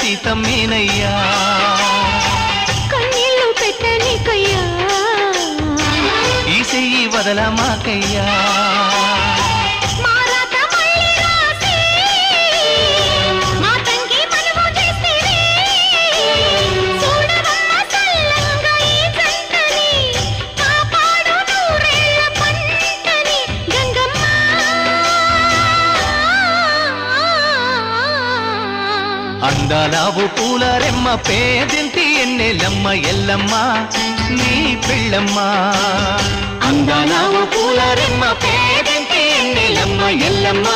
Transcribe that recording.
సీతమ్మేనయ్యా కన్నీళ్ళు పెట్టనికయ్యా ఈ చెయ్యి వదలమాకయ్యా అందాలావు పూల రెమ్మ పేదింటి ఎన్నెలమ్మ ఎల్లమ్మ నీ పిల్లమ్మ అందాలావు పూల రెమ్మ పేదింటి ఎన్నెలమ్మ ఎల్లమ్మ